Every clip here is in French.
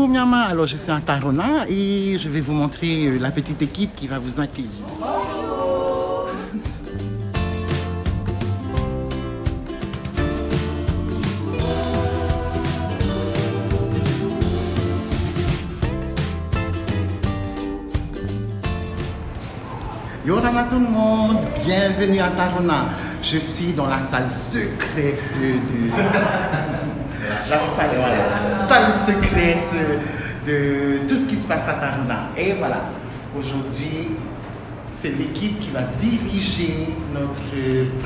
beaucoup, Myama. Alors, je suis à Tarona et je vais vous montrer la petite équipe qui va vous accueillir. Yorana tout le monde, bienvenue à Tarona. Je suis dans la salle secrète salle secrète de tout ce qui se passe à Tarona. Et voilà, aujourd'hui, c'est l'équipe qui va diriger notre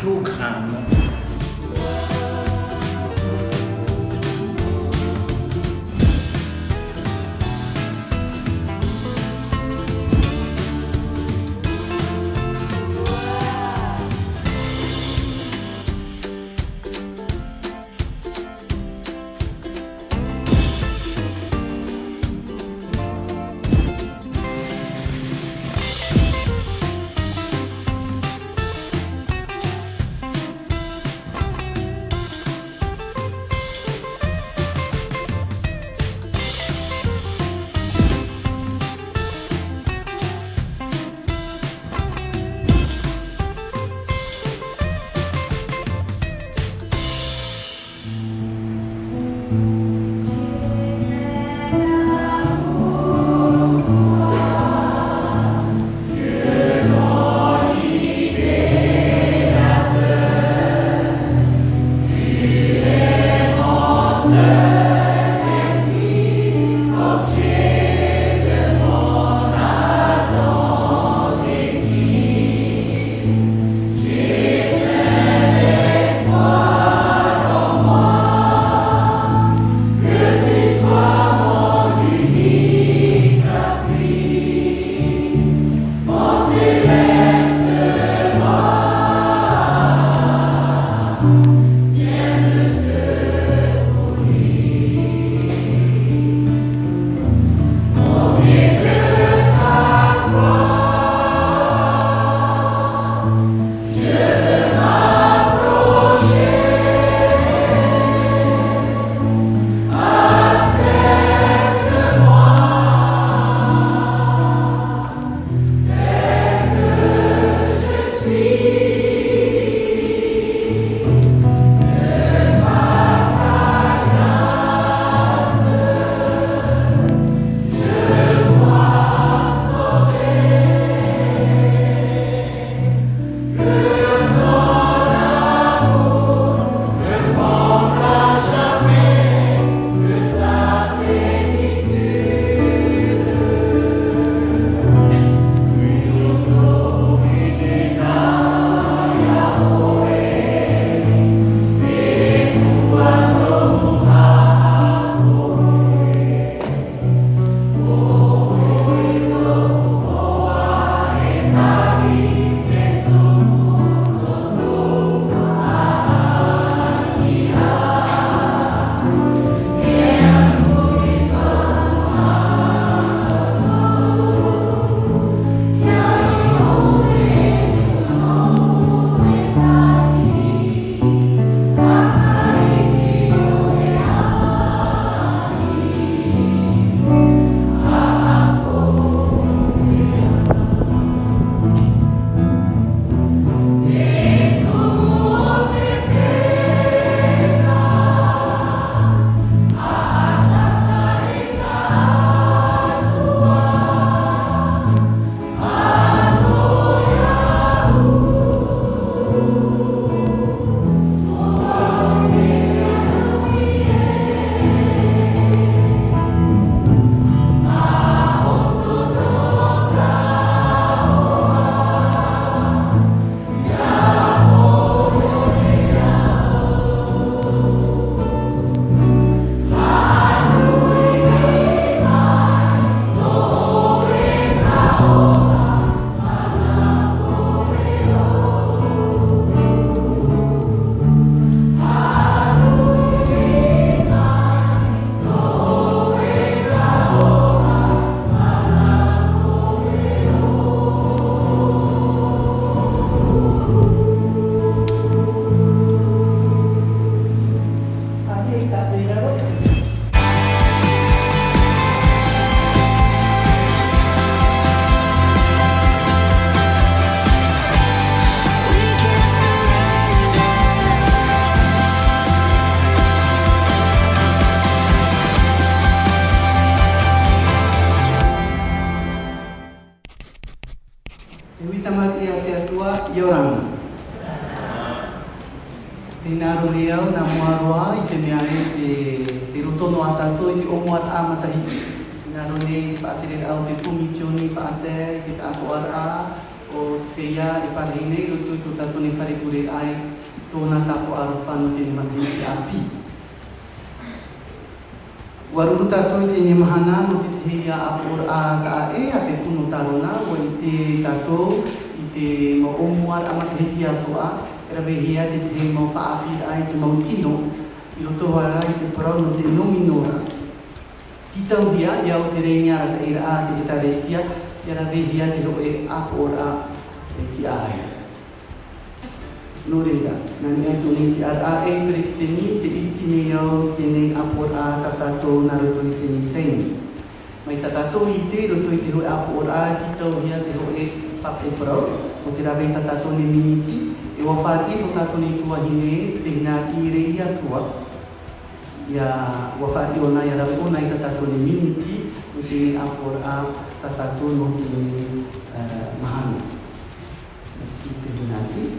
programme. Te witamaki a te atua Ioranga. Te naro leau na muaroa I te mea te rotono a tātou I te omo at āmatahiti. Te naro nei whaatere au te kumitioni whaate I te tātou ara o te whea I parahine I roto I tō tātou ne whare kure ai tōna tātou aro whanu te matahiti api. Waruru tātou I te mahana no te tehia apor a ka e a te kuno tarona o I te tātou I te mo omo at amatahiti atua Era behia te te mau whaapi ai te mau tino I roto wara I te parau no te nominora. Titau hia I au te reinga a te ira a te itaretia Era behia te ho e apora e ti ai. No reira, nani ai tō ti ar a e pere te ni te iti nei au tēnei apora ka tātou na roto I tēnei teini. Mai ta tātou I te roto I te ho e apora titau hia te ho e pape parau o te rawe ta tātou ne miniti E wawhari tō tātou nei tuahine te hina I rei atua Ia wawhari o nai ara whona I ta tātou nei miniti o te apor a ta tātou no te mahana. Nasi te hina I.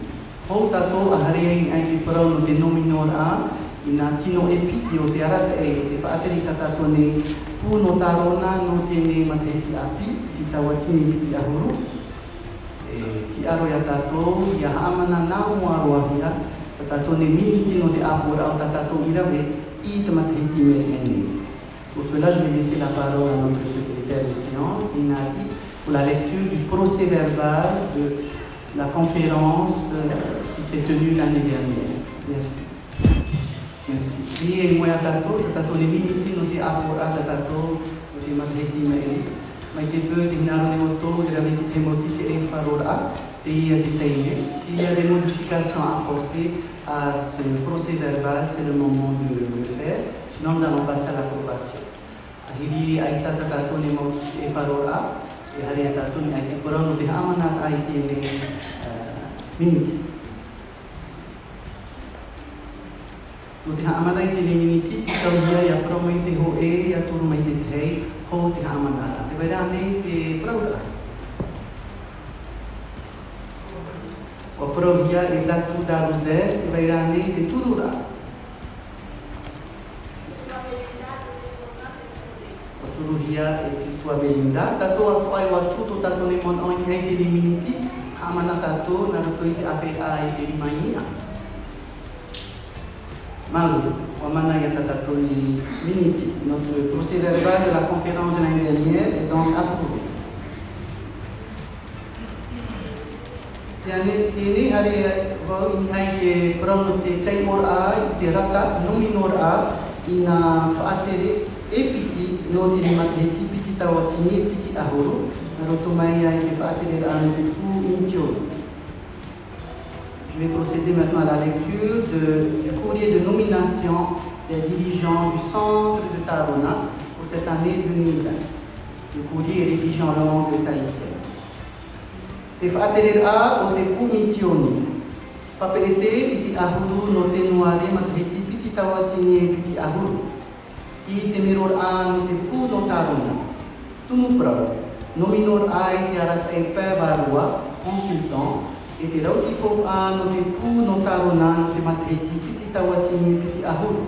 Hou tātou a hareai ai te parau no te nominor a I nā tino e piti o te arata e te whaateri ta tātou nei pūno tarona no te nei matahiti api Ti tawatini piti ahuru. Ti aro ia tātou, ia haamana nā moaroa hia, ta tātou ne miniti no te apora o ta tātou irawe I te matahiti me ene. Pour cela, je vais laisser la parole à notre secrétaire de séance, Inaki, pour la lecture du procès verbal de la conférence qui s'est tenue l'année dernière. Merci. Merci. Ni e moe a tātou, ta tātou ne miniti no te apora ta tātou no te matahiti me ene. Mai te peu te hinaro ne moto, e rawe te moti te e wharora, te ia te teine. S'il y a des modifications à apporter à ce procès verbal, c'est le moment de le faire. Sinon, nous allons passer à l'approbation. Ahiri ai tata tātou ne moti te e wharora, e hari a tātou ne ai te korau no te hamanat ai te miniti. No te haamana I te miniti, ti tau hia ia parau mai te ho e, ia turu mai te tei, ho te haamana. Te waira nei te praura. O parau hia e latu daruzes, te waira nei te turura. O turu hia e te tua belinda. Tato atu ai watu to tato ne mon au I te miniti, haamana tato na roto I te awhi ai te rimaia. Malu, Wamana Yatatoni Miniti, notre procès verbal de la conférence de l'année dernière est donc approuvé. Ini hari ini te prong te taimor a te rata nominor a ina faatere epiti no te mateti piti tawatini piti ahoro naroto mai ai te faatere a te pu intio. Je vais procéder maintenant à la lecture du courrier de nomination des dirigeants du centre de Tarona pour cette année 2020. Le courrier est rédigé en langue tahitienne. Te whaatere a o te pumitioni. Papeete piti ahuru no te nuare matriti piti tawatini piti ahuru. I te miror a no te pu no Tarona. Tumu prau. Nominor a te arat e pevarua, consultant. E te rauti fof a no te pu no Tarona no te matriti piti tawatini piti ahuru.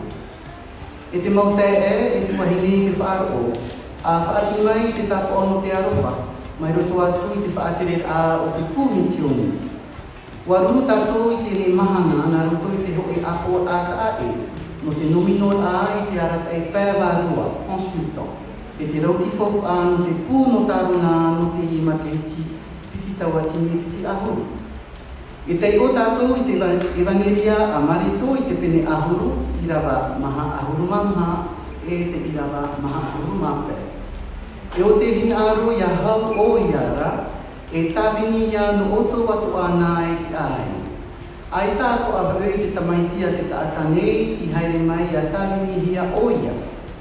E te maute e te wahine te whaaro. A whaati mai te tapo no te aropa. Mai roto atu I te whaatere a o te pumitioni. Waruru tātou I te ne mahana na roto I te hoe apo a ka e. No te nominor a I te arata e pēwarua, consultant. E te rauti fof a no te pu no Tarona no te mateti piti tawatini piti ahuru. E tei o tātou I te evangelia a marito I te pene ahuru, irawa maha ahuru mamha, e te irawa maha ahuru mape. E o te hinaro ia hau o iara, e tāwini ia no oto watu ana e ti ai. Ai tāko a hau te tamaitia te taatanei I haere mai ia tāwini hia o ia,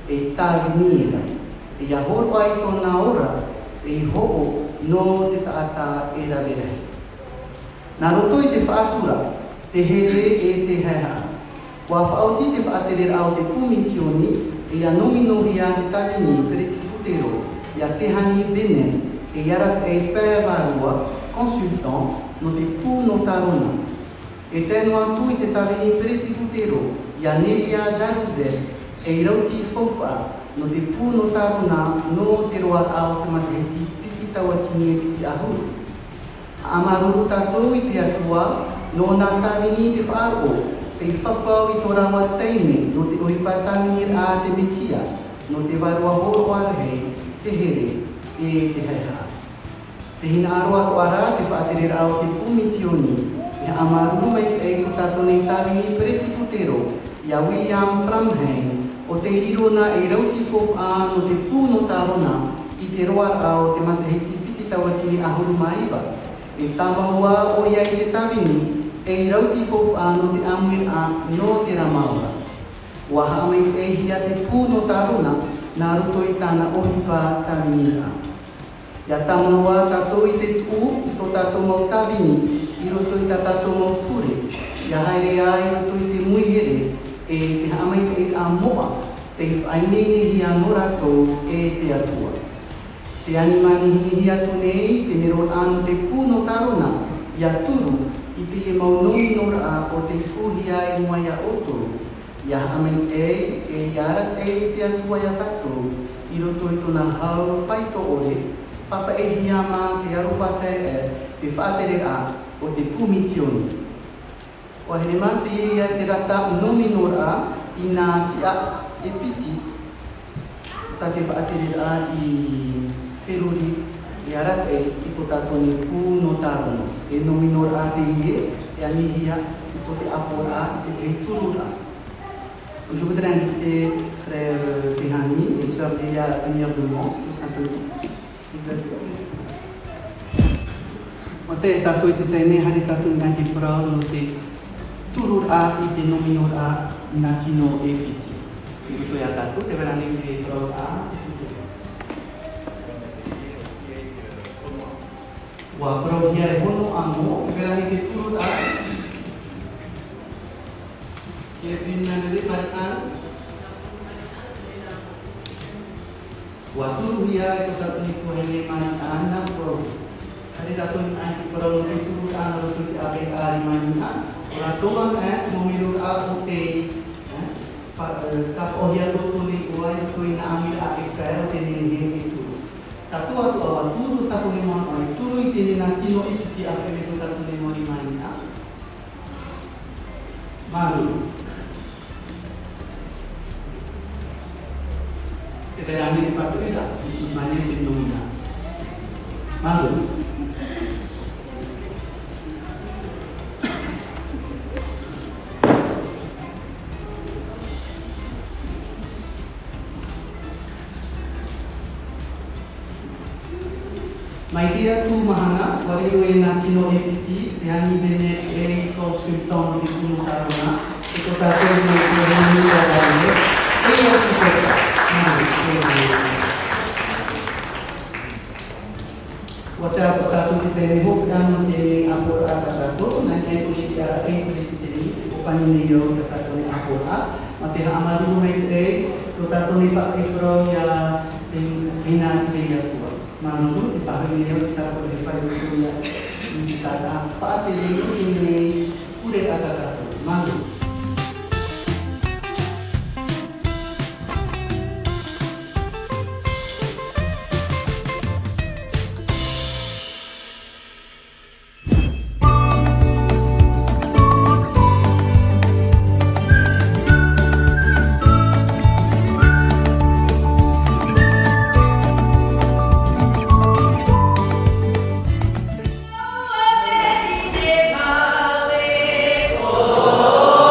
e tāwini ira. E ia horo ai tōna ora, e I ho'o no te taata e rawerai. Nā roto I te whaatura, te here e te heha. Wa whaoti te whaatere au te pumitioni, e ia nomino hia te tāwini whireti putero, ia te hani bene, e iarat e pēwarua, consultant no te pū no tarona. E tēnu atu I te tawini Pereti Putero, ia Nelia Daruzes, e irauti faufa no te pū no tarona no te roa ao te mataheti piti tawatini e piti ahuru. Amaruru tātou I te atua no nā tawini te whaaro, te whawhau I tō rawa teime no te oipatangir a te mitia, no te warua horo arahei, te here e te haiha. Te hina aroa ko ara te whaaterera au te pumitioni, e amaruru mai te eiko tātou nei tawini Pereti Putero, ia William Framheim, o te riro na e rauti fofa no te pū no tarona I te roa au te mataheti piti tawatini ahuru maiva. E tamahua o ia I te tawini, e rauti fofa no te amwir a no te ramaura. Waha mai te hia te pū no tarona, nā ruto I tāna ohipa tawini a. Ia tamahua tātou I te tū I tō tātou mau tawini, I roto I tā tātou mau pure. Ia haere a I roto I te muihere, e te hamai te a moa, te whainene hia no rātou e te atua. Te animani hihi atu nei, te nero anu te pū no tarona, ia turu, I te mau nomi nora a o te kuhia I mua ia otoro. Ia hamai e iarat e te atua ia tātou, I roto I tōna hau whaito ore, papa e hia mā te arowhate te whaatere a o te pumitioni. O here mā te ia te rata nomi nora I nā tia e piti, ta te whaatere a I wheruri e arata I ko tātou ni pū no tārono. E nomi nora a te ie, e anihia I ko te apora I te turu a. Je voudrais inviter frère Behani et sœur Léa à venir devant, tout simplement. O te tātou I te tēne, hare tātou I ngāti parau no te turu a I te nomi nora a nā tino e piti. I ruto ia tātou, te vera nei te parau a. Wa parau hia e hono amo, te vera nei te turu a. Ke pina nere parikan. Wa turu hia e ko tātou ni kuhene marikan na parau. Hari tātou ni ahi parau no te turu a na roto te ape a marikan. Ora tomang mo mirur a o te kapohia roto ni uai roto I na amir a e prae o te nene e turu. Tātou atu awa turu tātou ni moan ai turu I te nena tino I piti a wheme tō tātou ni mori marikan. Maruru. Te te rami te pato ira, I mane se dominas. Maruru. Mai dia tu mahana, wariru e nā tino e piti, te ani bene e consultant di kuno tarona, e ko tātou ni e rani o rane, e atu sota. Wa te apo tātou te tēne hoki anu te apora a tātou, nai e tuli te ara e tuli te teni, te kopani nei au te tātou ni apora, ma te haamaruru mei te, tō tātou ni whaakipro ia te hina te atua. Manuru di pahami leo kita boleh pakai dunia kita dapat ini udah kata-kata malu. Oh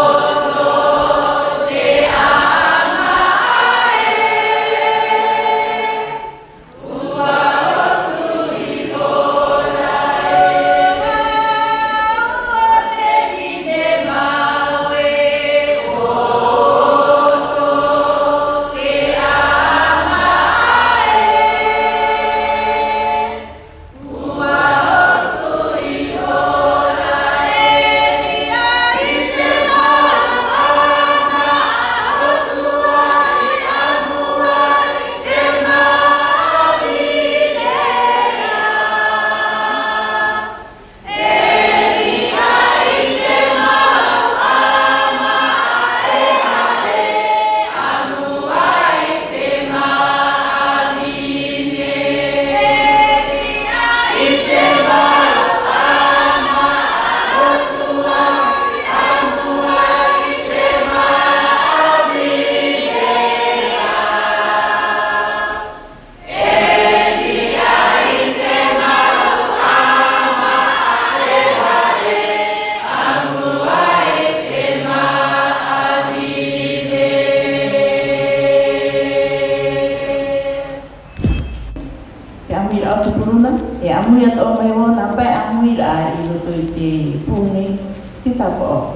puruna, e amui ato o mai ona, pai amui ra I roto I te pūnei, te tapa o.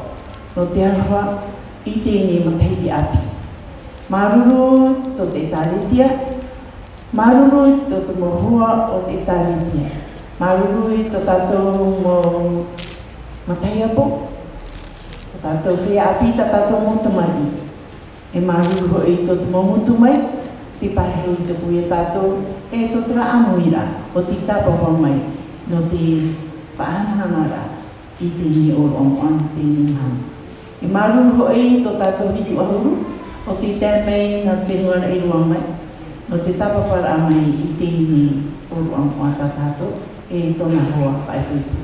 No te arwha, I te ni mataiti api. Maruru to te talitia, maruru to te mohua o te talitia. Maruru I to tātou mo matai apo, tātou whea api ta tātou mo tamari. E maruru ho I to te momutu mai, te pahe I te puia tātou, e to tra amuira o te tapapa mai, no te whaanhanara I te ni o on te ni hana. E maruru ho I to tātou hitu ahuru, o te tēmei na whenua I rua mai, no te tapapara mai I te ni o on tātou, e tona hoa whaipuipu.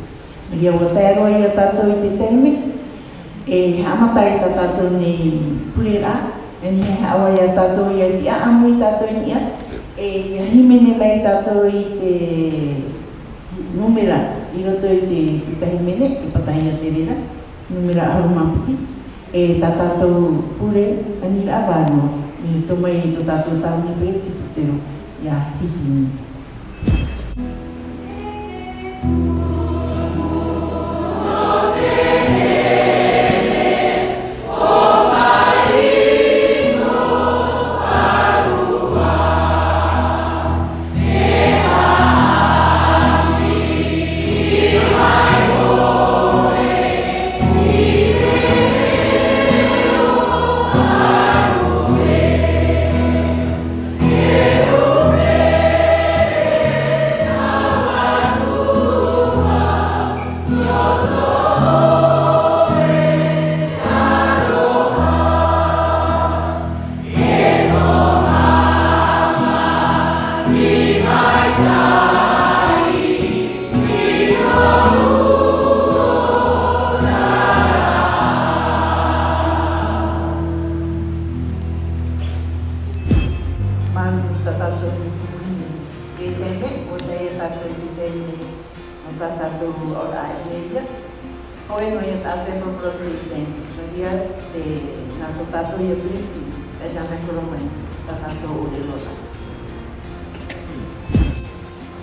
Ria ua tēroa I a tātou I te tēmei, e hamatai ta tātou ni purera, e ni hawa I a tātou I a ti aamu I tātou ni a, e himene mai tātou I te numera, I roto I te tahimene, I patahi a te rera, numera arumapiti, e ta tātou pure anira avano, me tomai I to tātou tāuni pere te putero, ia hitini.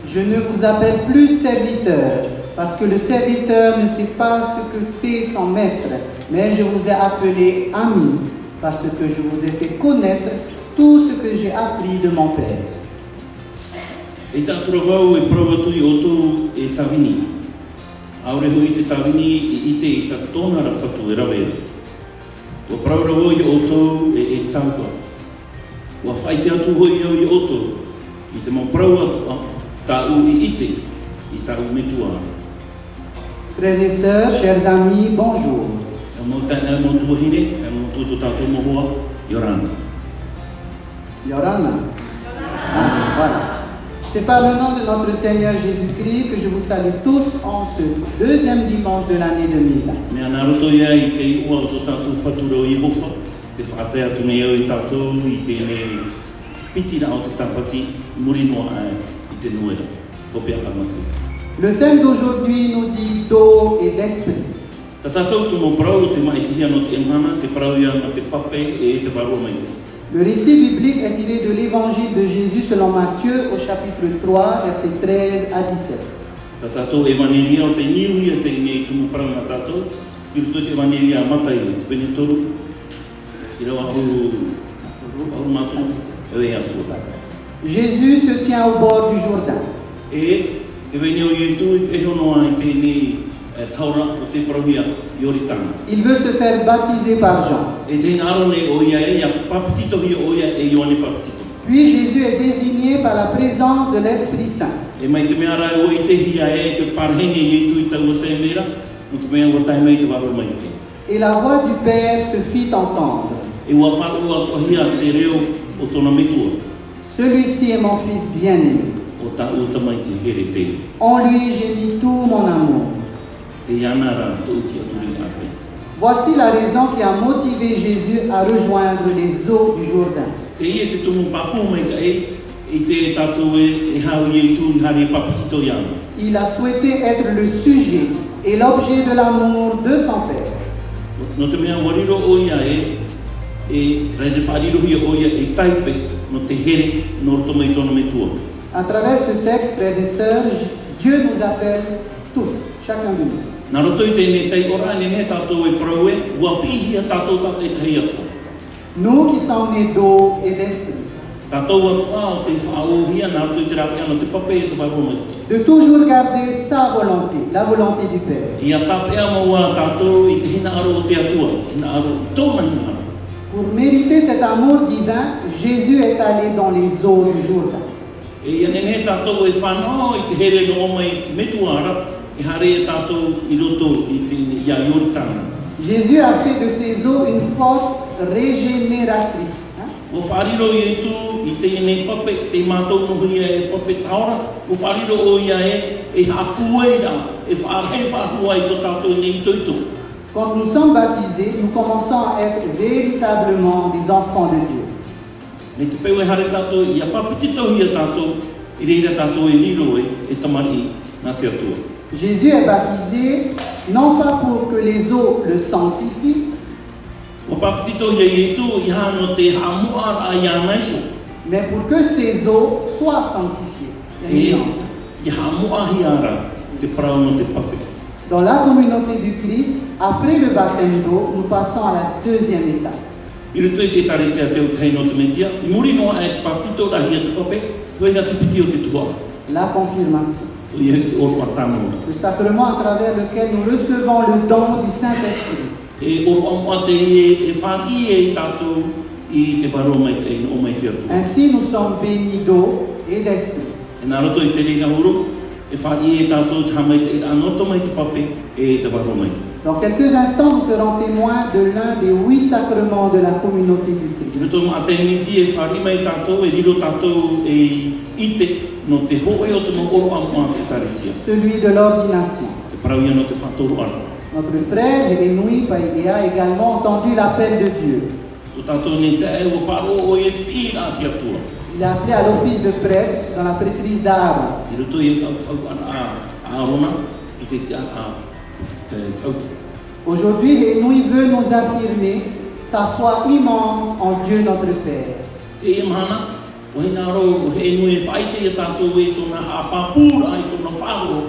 Je ne vous appelle plus serviteur, parce que le serviteur ne sait pas ce que fait son maître, mais je vous ai appelé ami, parce que je vous ai fait connaître tout ce que j'ai appris de mon Père. E tāturavau e pravatu I oto e tawini. Aure hui te tawini I te I ta tōna rafatu e rawe. Ua pravau I oto e tātua. Ua whai te atu hoi au I oto. I te mau prau atu tāu I ite. I tāu metua. Frères et sœurs, chers amis, bonjour. E mo tua hine, e mo tua tātou mohua, Yorana. Yorana. Ah, voilà. C'est par le nom de notre Seigneur Jésus-Christ que je vous salue tous en ce deuxième dimanche de l'année 2000. Mea nā roto ia I te ua o tō tātou whatura o Ihofa, te whaatea atu nei au I tātou I te ne pitina o te tapati, muri noa I te nuera, kopea amatri. Le thème d'aujourd'hui nous dit d'eau et d'esprit. Ta tātou tu mō prau te maitihi ano te emhana, te prau ia no te pape e te varua maite. Le récit biblique est tiré de l'évangile de Jésus selon Matthieu au chapitre 3, versets 13 à 17. Ta tātou evangelia o te niuhia te nei tu mō prau na tātou, ki ruto te evangelia matai, te pene toru, I rawa au mātou, e wei atu. Jésus se tient au bord du Jourdain. E te veni o Ietu e honoa I te nei taura o te prauhia Ioritana. Il veut se faire baptiser par Jean. E te arone o ia e ia papitito hi o ia e Ioane papitito. Puis Jésus est désigné par la présence de l'Esprit Saint. E mai te mea rai o I te hia e te parhene Ietu I tau o te mera, o te mea o tai mai te waro mai te. Et la voix du Père se fit entendre. E ua whatua o hia te reo o tona metua. Celui-ci est mon fils bien-aimé. O ta o ta mai te here te. En lui j'ai mis tout mon amour. Te ianara to uti aturi ape. Voici la raison qui a motivé Jésus à rejoindre les eaux du Jourdain. Te ia te tumu papu mai ka e te tātou e hau Ietu I hari papitito iana. Il a souhaité être le sujet et l'objet de l'amour de son Père. No te mea wariro o ia e rere whariro hi o ia e taipe no te here no roto mai tona metua. À travers ce texte, frères et sœurs, Dieu nous appelle tous, chacun de nous. Nā roto I tēnei tei ora, ne tātou e praue, ua pihia tātou tātou e tahi atua. Nous qui sommes nés d'eau et d'esprit, Tātou atua o te whaohia, nā roto I te rapi ano te pape e te waromati. de toujours garder sa volonté, la volonté du Père. Ia tāpea maua tātou I te hina aro o te atua, hina aro, tōna hina aro. Pour mériter cet amour divin, Jésus est allé dans les eaux du Jourdain. E ia nene tātou e whanau I te here no o mai te metuara, e hare e tātou I roto I te ia Iortana. Jésus a fait de ces eaux une force régénératrice. O whariro I tu I te nei pape, te mātou no ia e pape taora, o whariro o ia e hapue ra, e whahua I to tātou nei toito. Quand nous sommes baptisés, nous commençons à être véritablement des enfants de Dieu. Me te peu e hare tātou, ia papitito hia tātou, I reira tātou e nilo e tamari nā te atua. Jésus est baptisé non pas pour que les eaux le sanctifient, O papitito hia I tu, I hano te hamua a ia naiso, mais pour que ces eaux soient sanctifiées. I hamua hia ara, te parau no te pape. Dans la communauté du Christ, après le baptême d'eau, nous passons à la deuxième étape. I roto I te tare te ateo tei no te metia, I muri noa e te papitito ra hia te pape, tu e tu piti o te tua, La confirmation, o ia te oro atano. le sacrement à travers lequel nous recevons le don du Saint-Esprit. E oro amoa te e whani e tātou I te waro mai te o mai te atua. Ainsi, nous sommes bénis d'eau et d'esprit. E nā roto I te reina uru, e whani e tātou te hamai te anoto mai te pape e te waro mai. Dans quelques instants, nous serons témoins de l'un des 8 sacrements de la communauté du I Christ. roto ma te niti e whani mai tātou, e riro tātou e ite no te hoe o te mo oro amoa te taretia. Celui de l'ordination. Te parauia no te whatoro ana. Notre frère Jérémy a également entendu l'appel de Dieu. O tātou ne te e o wharo o e te pira a te atua. Il est appelé à l'office de prêtre dans la prêtrise d'Aaron. I roto I tau ana a arona, I te tia a te tau. Aujourd'hui, Jérémy veut nous affirmer sa foi immense en Dieu notre Père. Te e mahana, o he nā ro, he nui e whaite e tātou e tōna apapura I tōna wharo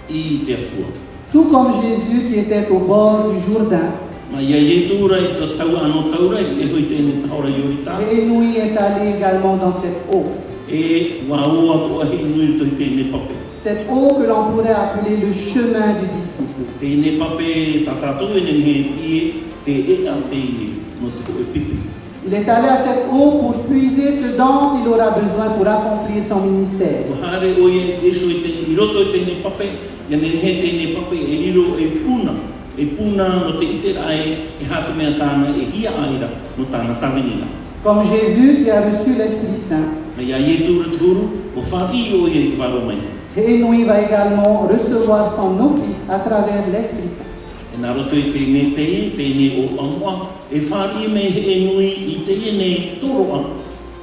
I te atua. Tout comme Jésus qui était au bord du Jourdain, Ma ia e tūra I te tau ano taura I e hoi tēne taura Iorita. Jérémy est allé également dans cette eau. E wā o atu a he nui toi tēne pape. Cette eau que l'on pourrait appeler le chemin du disciple. Tēne pape tā tātou e nene he pie te e a tēne no te koe pipi. Il est allé à cette eau pour puiser ce dont il aura besoin pour accomplir son ministère. O hare o e so I tēne I roto I tēne pape, ia nene he tēne pape e riro e puna no te ite rai e hata mea tāna e ia aira no tāna tawenina. Comme Jésus qui a reçu l'Esprit Saint, Ma ia e tūra tūru, o whaki o e te waro mai. Jérémy va également recevoir son office à travers l'Esprit Saint. E nā roto I tēne o amoa, e whari me he nui I tēne toroa,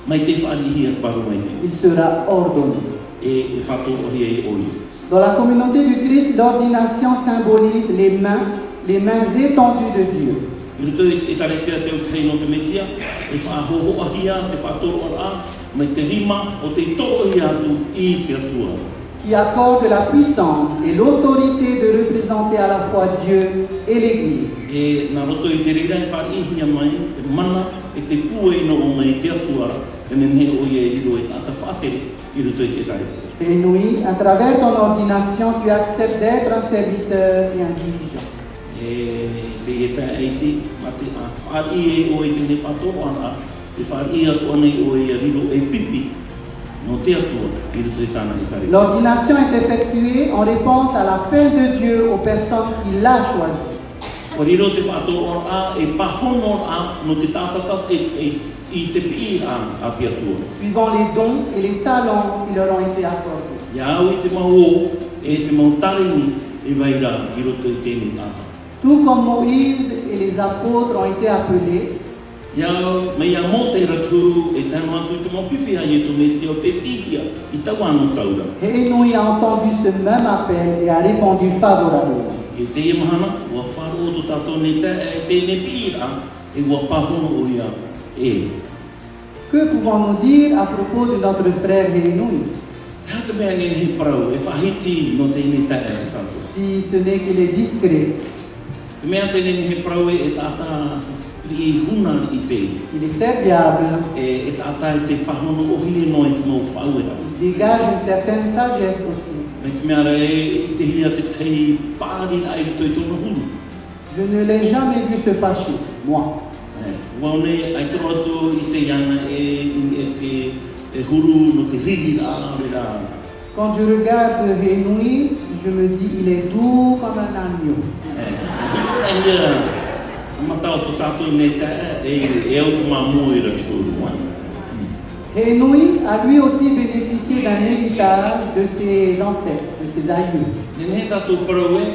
mai te whari hia te waro mai. Il sera ordonné. E whato o hia e oi. Dans la communauté du Christ, l'ordination symbolise les mains étendues de Dieu. I roto e taretea te o tei no te metia, e whahoho ahia, te whatoro a, mai te rima o te toro hia atu I te atua. Qui accorde la puissance et l'autorité de représenter à la fois Dieu et l'Église. E nā roto I te reira e whari hia mai, te mana e te pue no o mai te atua, e nene o ia e riro e tata whatere, I roto I te taretea. Jérémy, à travers ton ordination, tu acceptes d'être un serviteur et un dirigeant. E te e tā eiti, ma te a whari e o e tene whatoro ana, te whari atu anei o e riro e pipi, no te atua, I roto I tāna I taretea. L'ordination est effectuée en réponse à l'appel de Dieu aux personnes qu'il a choisies. O riro te whatoro a, e pahono a, no te tātatat I te pi a te atua. Suivant les dons et les talents qui leur ont été accordés. Ia au I te mau e te mau tarini e waira I roto I tēne tāta. Tout comme Moïse et les apôtres ont été appelés, Ia me ia mō te raturu e tēnu atu I te mau piwhia I e me te o te pihia I tau anu taura. Jérémy a entendu ce même appel et a répondu favorablement. E te ia mahana, ua wharo o tātou ne te e tēne pira e ua pahono o ia e. Que pouvons-nous dire à propos de notre frère Jérémy? Hata mea ni he parau, e whahiti no te ini tae te tātou. Si ce n'est qu'il est discret, Te mea te ni he parau e tātā I huna I te. il est serviable, E tātā I te pahono ohi no e te mau whauera. il dégage une certaine sagesse aussi. Me te mea re I te hea te tei pāri ai rito I tōna hunu. Je ne l'ai jamais vu se fâcher, moi. Waone ai tō atu I te iana e huru no te riri a rira. Quand je regarde Henui, je me dis il est doux comme un agneau. Matau tō tātou nei tae e au tō māmua I rachuru mai. Henui a lui aussi bénéficié d'un héritage de ses ancêtres, de ses aïeux. Nene tātou parau e,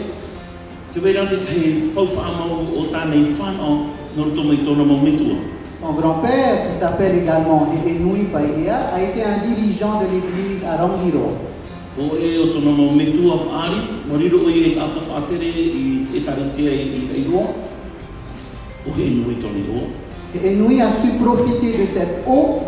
te wera te te whauwhaamau o tānei whanau no tō mai tōna maumitua. Son grand-père, qui s'appelle également Henui Paea, a été un dirigeant de l'église à Rangiro. O e o tōna maumitua whaari, mariro o e tātou whaatere I taritia I roa. O he nui tōni roa. Henui a su profiter de cette eau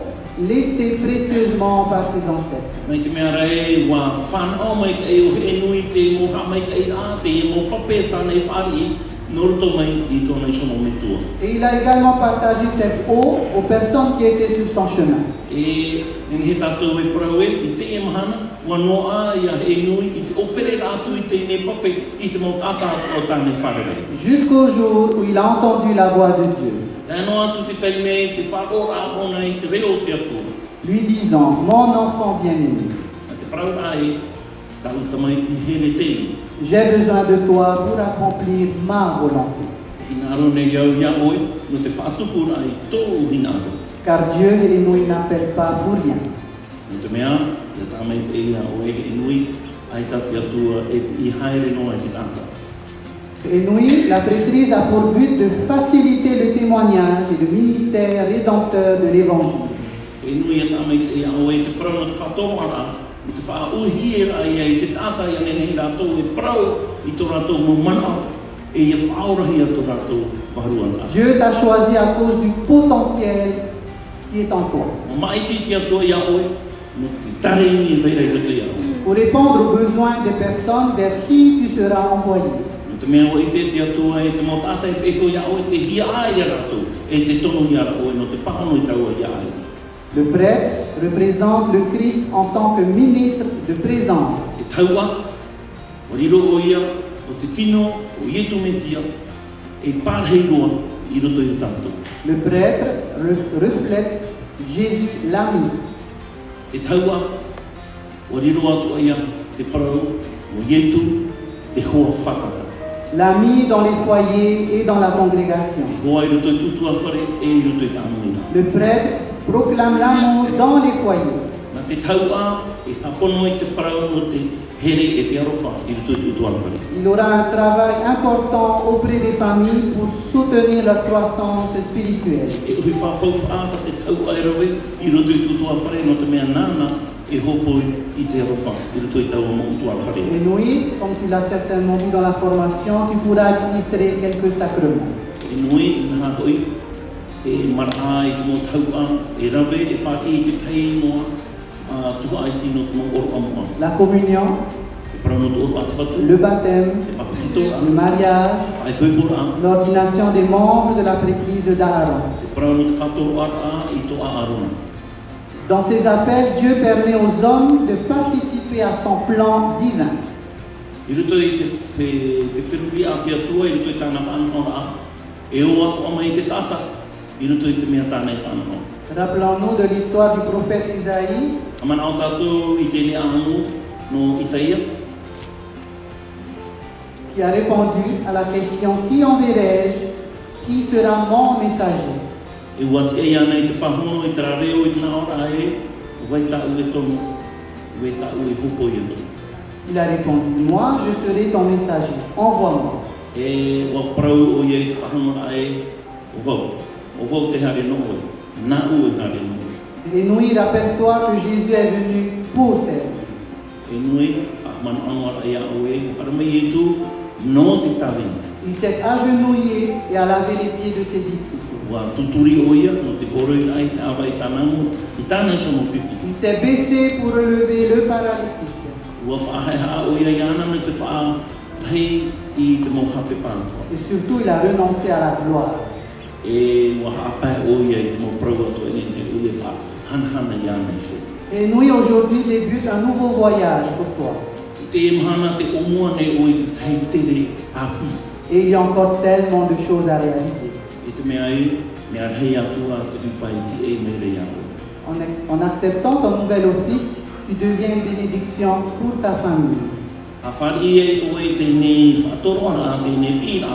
laissée précieusement par ses ancêtres. Mai te mea rei wā whanau mai te e o he nui te moha mai te e a te e mo pape tānei whaari no roto mai I tōna I sono mitua. Et il a également partagé cette eau aux personnes qui étaient sur son chemin. E he tātou e parau e, I te e mahana, wa noa I a he nui, I te opere rātu I te ne pape, I te mau tātā o tāne wharere. Jusqu'au jour où il a entendu la voix de Dieu, E no atu te taime, te wharo rāpona I te reo te atua. lui disant, mon enfant bien-aimé, A te parau rā e, tāu tamai ki here te I. j'ai besoin de toi pour accomplir ma volonté. I naro ne iau ia oe, no te whaatupu rā I tō hinaro. Car Dieu et les nouilles n'appellent pas pour rien. No te mea, te tāmai te ia oe e nui, ai tati atua e I haere noa ki tāta. Et Nouy, la prêtrise a pour but de faciliter le témoignage et le ministère rédempteur de l'Évangile. E nui e tāmai te ia oe te parau no te whātōmara, I te whāuhira I ai te tāta I ane nei rātou e parau I tō rātou mo mana e ia whaurahi a tō rātou waharuan. Dieu t'a choisi à cause du potentiel qui est en toi, O maiti ki atua ia oe, no te tare ni e whairei rato ia oe. pour répondre aux besoins des personnes vers qui tu seras envoyé. No te mea o I te atua e te mo tāta e peko ia oe, te hia ai a rātou, e te tono ia ra oe, no te pahano I taua ia ai. Le prêtre représente le Christ en tant que ministre de présence. E taua, o riro o ia, o te tino, o ietu metia, e pārhei roa I roto I tātou. Le prêtre reflète Jésus l'ami. Te taua, o riro atua ia, te parau, o ietu, te hoa whakata. L'ami dans les foyers et dans la congrégation. Hoa I roto I tutua whare, e I roto I tāmuina. Le prêtre proclame l'amour dans les foyers. Nā te taua, e hapono I te parau no te here e te arofa, I roto I tutua whare. Il aura un travail important auprès des familles pour soutenir leur croissance spirituelle. E hui whawhau whaata te taua e rawe, I roto I tutua whare, no te mea nāna, e hopo I te arofa, I roto I taua mo utua whare. Et Nouy, comme tu l'as certainement vu dans la formation, tu pourras administrer quelques sacrements. E nui, nā hoi, e mara I te mo taua, e rawe, e whaki I te tei noa, tuha ai tino te mo oro amoa. La communion, E parau no te oro atawatu, le baptême, e papatito le mariage, ai poipora, l'ordination des membres de la prêtrise d'Aaron. e parau no te whatoro ara I to a arona. Dans ces appels, Dieu permet aux hommes de participer à son plan divin. I roto I te whiruri a te atua, I roto I tāna whanahora a, e o atu ama I te tata, I roto I te mea tāna I whanahora. Rappelons-nous de l'histoire du prophète Isaïe, Amana o tātou I tēne ahanu no Itaia, qui a répondu à la question « Qui enverrai-je? Qui sera mon messager ?» e wati e ana I te pahono I te rareo I tana ora e, wai tāu e tono, wai tāu e hupo I ato. Il a répondu « Moi, je serai ton messager, envoie-moi. E wa parau o ia I te pahono ra e, o vau te hare no oe, nā u e hare no oe. Et Nouy, rappelle-toi que Jésus est venu pour servir. E nui, a mana anwara ia oe, para mai e tu, no te tawina. Il s'est agenouillé et a lavé les pieds de ses disciples. Ua tuturi o ia, no te koro i ai te awa i tānango, i tāna isa mo pipi. Il s'est baissé pour relever le paralytique. Ua whaaheha o ia i ana me te wha rei i te mo hape pāntua. Et surtout, il a renoncé à la gloire. E ua haapai o ia i te mo praua to e ne ule wha hanhana i ana iso. Et nous, aujourd'hui, débute un nouveau voyage pour toi. I te emhana te omua ne o i te taitere api. Et il y a encore tellement de choses à réaliser. E te mea e, mea rei atua e upai ti e mere iau. En acceptant ton nouvel office, tu deviens une bénédiction pour ta famille. A whari e o e te ne whatoroara a te ne pira,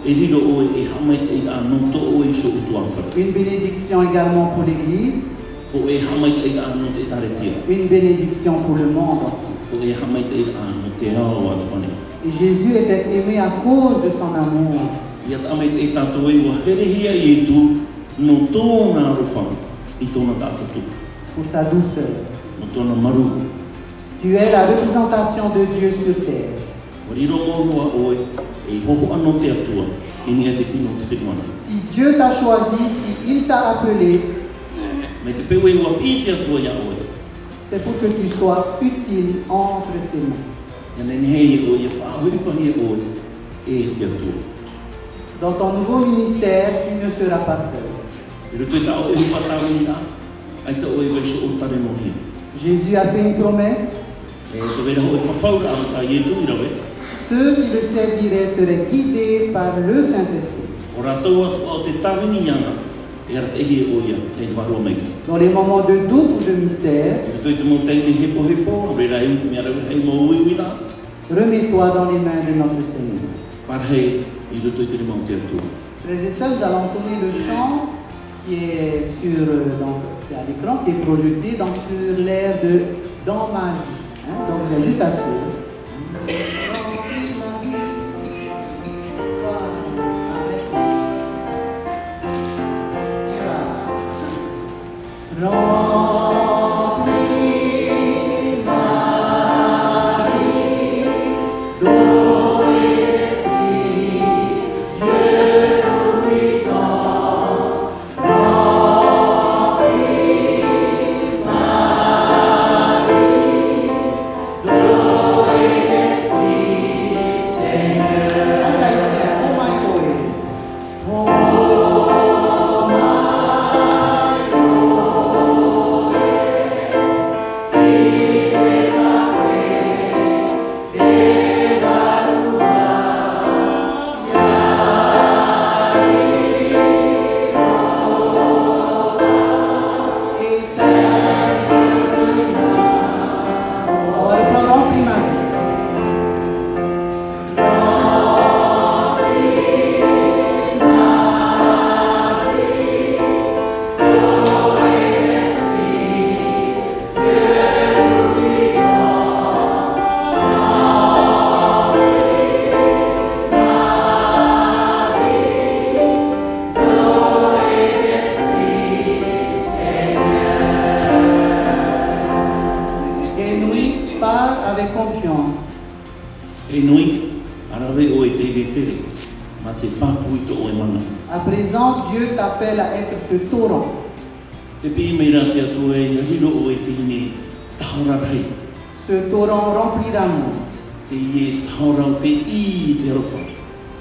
e riro o e hamait e a noto o e so utua whara. Une bénédiction également pour l'Église, Ko e hamait e a no te taretia. une bénédiction pour le monde entier. Ko e hamait e a no te ao atuane. Et Jésus était aimé à cause de son amour. Ia tamait e tātou e wa herehia i tu no tōna rowhanga i tōna tātatu, Pour sa douceur. no tōna maru. Tu es la représentation de Dieu sur terre. Wa riro mōrua oe e hoho anō te atua i ni te tino te whenua. Si Dieu t'a choisi, si Il t'a appelé, Me te pewe wa pi te atua ia oe. c'est pour que tu sois utile entre ses mains. Ia nene hei o ia whaahuripahi oe e te atua. Dans ton nouveau ministère, tu ne seras pas seul. I roto e tau e hupatawi a, ai ta oe vaiso o tare mohia. Jésus a fait une promesse. E te vera ho e whawhaura a ta ietu i rawe. Ceux qui le serviraient seraient guidés par le Saint-Esprit. O rātou atu o te tawini iana, e ara te ehi o ia, te warua meiki. Dans les moments de doute ou de mystère, I roto i te moteini hepo hepo, rera i mea rawe hei mo uiwina, remets-toi dans les mains de notre Seigneur. parhei i roto i te rimau te atua. Frères et sœurs, nous allons tourner le chant qui est qui est à l'écran, qui est projeté sur l'air de Dans ma vie. Donc, vous avez juste à suivre. Remplis ma vie d'eau et d'esprit, Dieu tout-puissant. Remplis ma vie d'eau et d'esprit, Seigneur. Andaïsien, oh my God. Oh my avec confiance. E nui, arawe o e te tere, ma te pāpui to o e mana. À présent, Dieu t'appelle à être ce torrent. Te pi meira te atu e yahiro o e te ine tahorarai, Ce torrent rempli d'amour. te ie taorau te I te rofa.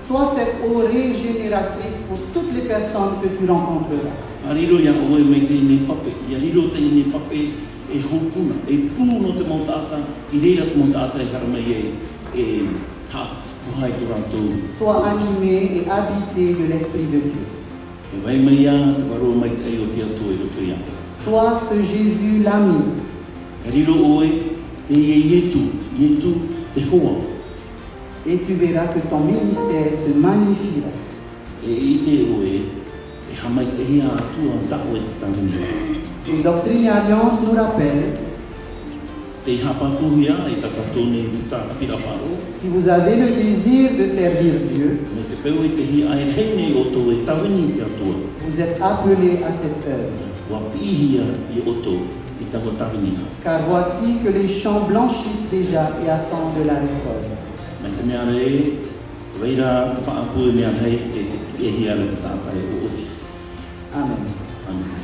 Sois cette eau régénératrice pour toutes les personnes que tu rencontreras. Ariro ia o e me te ine pape, yahiro te ine pape e hopuna, e pūno te montata, I reira te montata e haramei e ha, puhai tu rātou. Sois animé et habité de l'Esprit de Dieu. E vai mai a, te waro mai te o te atu e roto ia. Sois ce Jésus l'ami. Ariro o e, te ietu, te hoa. Et tu verras que ton ministère se magnifiera. E I te o e hamai te hia atua tako e tangini. Une doctrine et alliance nous rappelle, Te hapakuhia e tatatone uta piraparo, si vous avez le désir de servir Dieu, me te peu e te hi ai heine o tō e tawini te atua. vous êtes appelés à cette œuvre. Wa pihia I oto I taho tawini. Car voici que les champs blanchissent déjà et attendent la récolte. Me te mea re, te Waira te whaapu e mea hei e hia me te tātai o oti. Amen. Amen.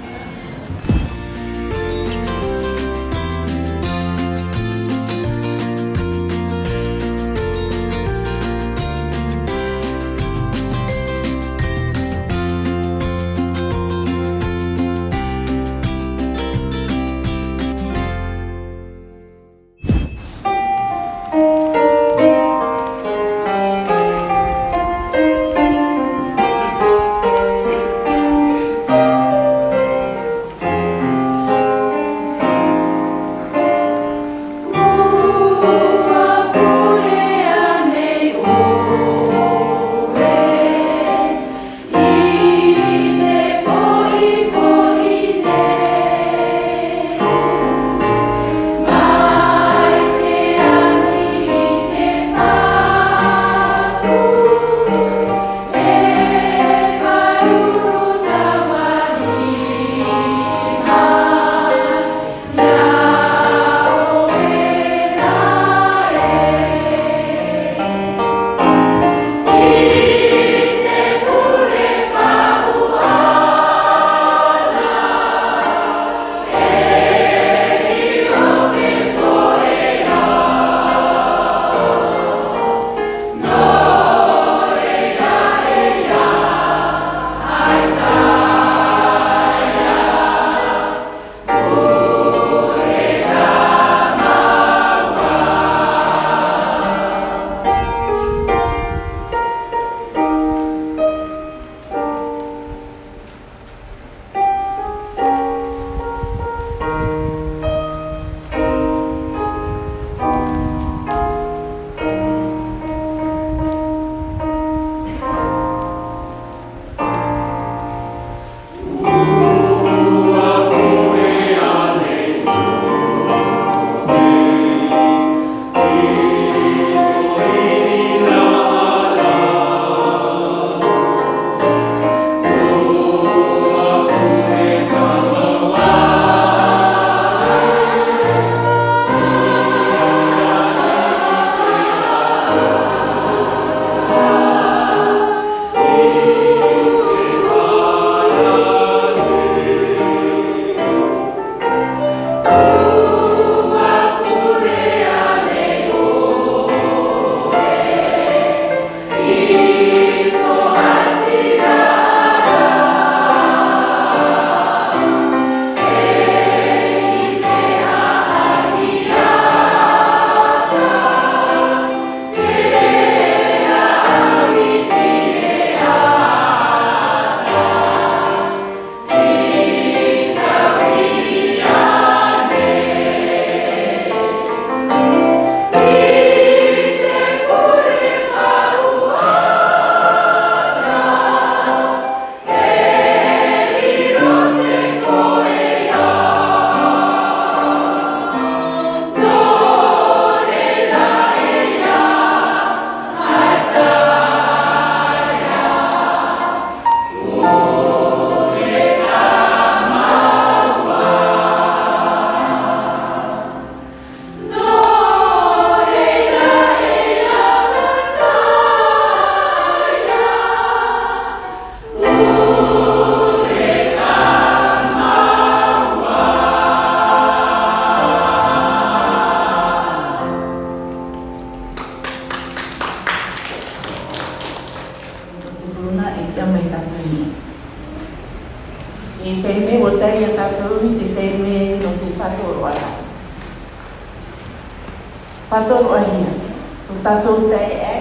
Fatoro ahia, tu tatou tai e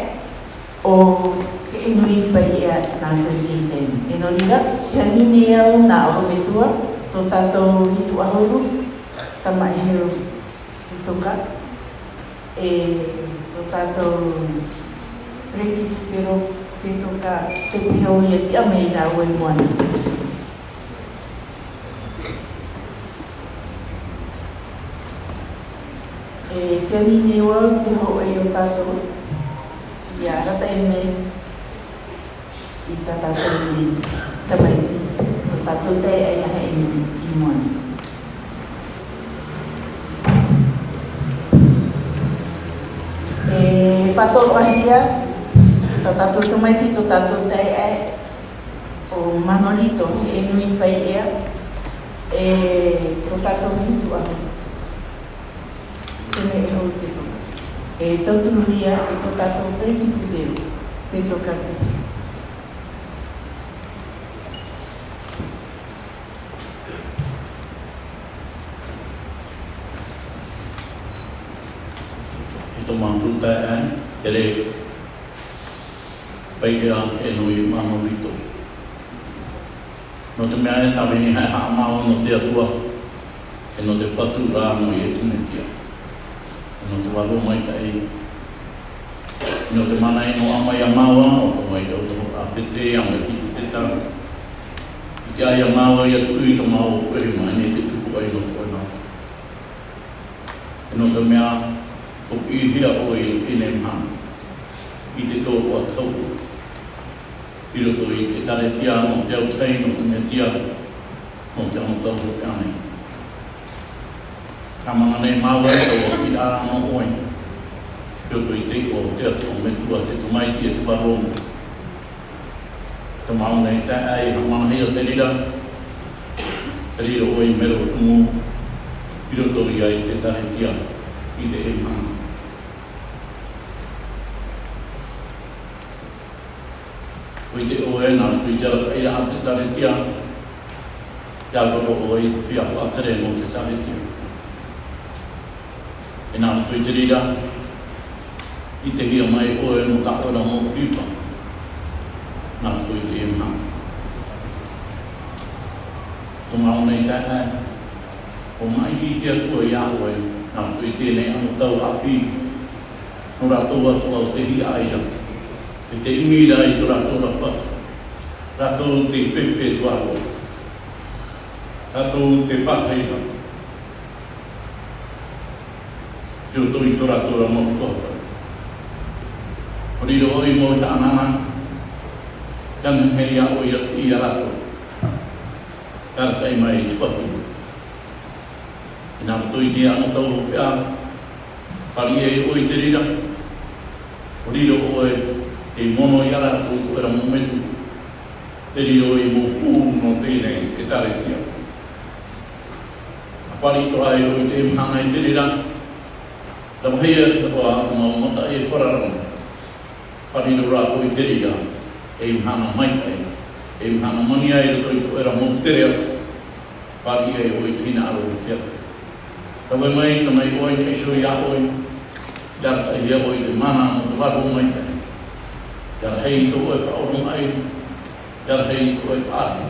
o ke inui pai e nā te tētēni. E no rira, kia nini au nā orometua, tu tatou hitu ahuru, tama e hero i toka. E tu tatou reki pero te toka te pihau i e ti amei nā ue moani. E te nini wau te ho e o tātou i a rata e mei i tā tātou i tamaiti o tātou te e aha i moani. E whatoro ahia Ta tato te mai tito tato tai ai o Manolito e nui pai ea e to tato hitu ame. Te me e hau te toka. E tauturia e to tato pai ki puteo te toka te pia. Ito mangkuta ere paia e nui Manolito. No te mea e tawini hai haa mao no te atua e no te patu rā mo i e tunetia. E no te waro mai tai e no te mana e no amai a maua o to mai tau tau a te te anga ki te tau. I te ai a maua i atu i to mao o pere mai ne te tuku ai no koe nā. E no te mea o i hia o i ne mana. I te tō o a tau. I roto i te tare tia no te au tei no te mea tia no te amotau o te ane. Ka mana nei maua e tau i a no oi. I roto i te o te atu o metua te tumaiti e tua romu. Te mau nei te ai ha mana hei o te rira. Te rira oi mero o tumu. I roto i ai te tare tia i te e mana. O i te oe nā tui te ala e a te tare tia, te agoro o i pia whatere mo te tare tia. E nā tui te rira, i te hia mai oe no ka ora mo pipa, nā tui te e mā. Tō ngā nei te e, o mai ki te atua i a oe, nā tui tēnei anu tau api, no rātou atua o te hia aira. E te imira i tō rātou rapa, rātou te pepe tuaro, rātou te pāteira, te o tōi tō rātou rama kua. Horiro oi mō ta anana, kanga hei a oi i a rātou, tāratai mai i whatu. I nā tōi te amo tau pia, pari e oi te rira, horiro oi e mono i ara o era momentu te riro i mō pū no tēnei ke tare tia. A pari to ai o i te mhana i te rira, tau heia te hoa atu mau mata e whararanga. Pari no rā o i te rira, e mhana maitai, e mhana mani ai roto i ko era mō tere atu. Pari e o i tina aro i te atu. Tau e mai, tamai oi e sho i a oi, data i a oi te mana no te waro maitai. Yara hei tō e whaorong ai, yara hei tō e pāri,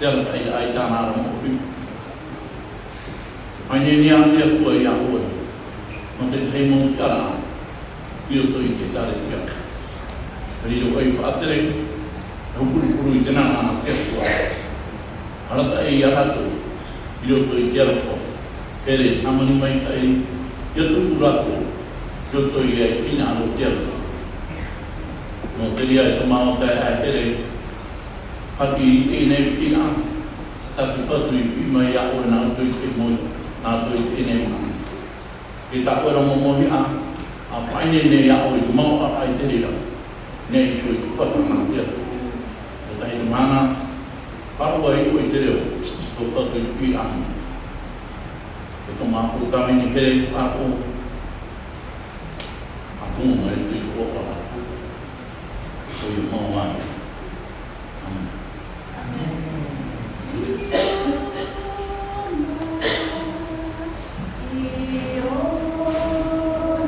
yara hei ai tāna ara mō hui. Mai nini a tia kua i a oi, no te tei mō yara, i roto i te tare tia. Riro ai whaatere, e hukuri kuru i tēnā nā tia kua. Arata e i arato, i roto i tia rako, pere tamani mai tai, i atuku rato, i roto i ai whina aro tia rako. No te ria e tamao te tere, haki i tēnei whina, tatu patu i pima i a oe nā tui te moi, nā tui tēnei mana. E tā koe ramo mohi a paine nei a oe tu mau a ai te rira, nei sui tu patu nā tia. E tahi te mana, parua i oe te reo, tu patu i pi anu. E tō māpū tāmini here a o, a tōnga mai tui o a for your whole life. Amen. Oh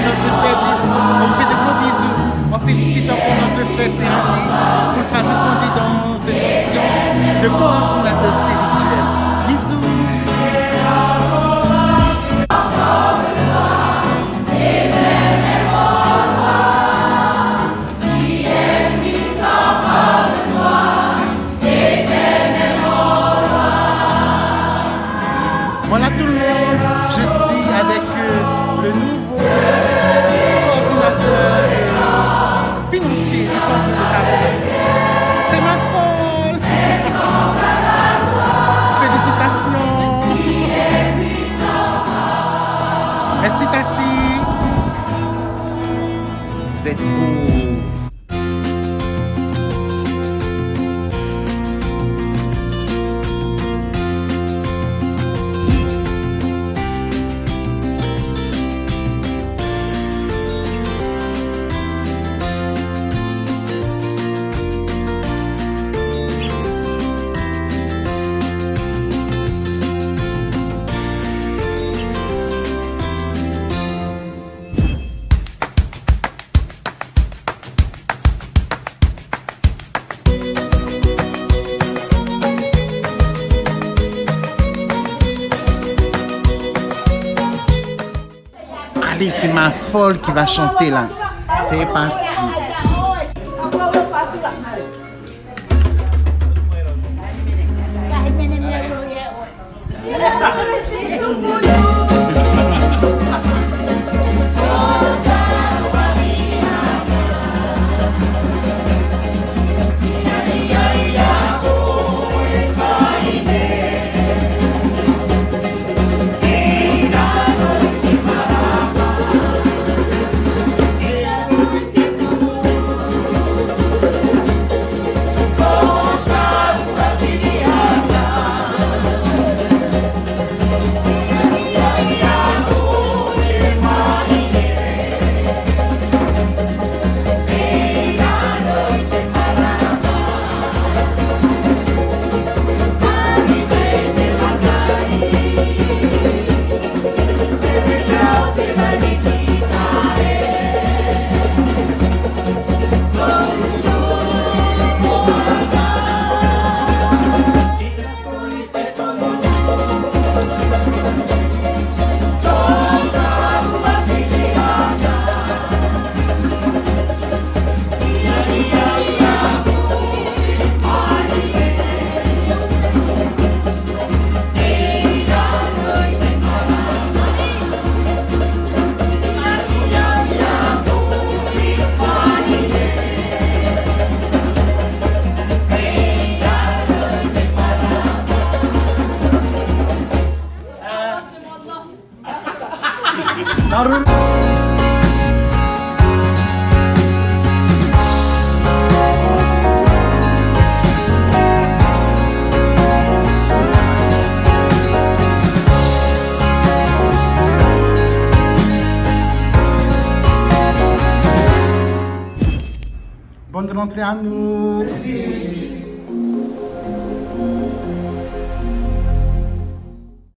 notre service. On vous fait de gros bisous. On félicite encore notre frère Serrani pour sa reconduite dans ses fonctions de coordinateur spirituel. Bisous. Voilà tout le monde, je suis avec le nouveau coordinateur financier du centre de Tarona. C'est ma folle. Félicitations. Merci Tati. Vous êtes beau. Allez, c'est ma folle qui va chanter là. C'est parti. Bonne rentrée à nous.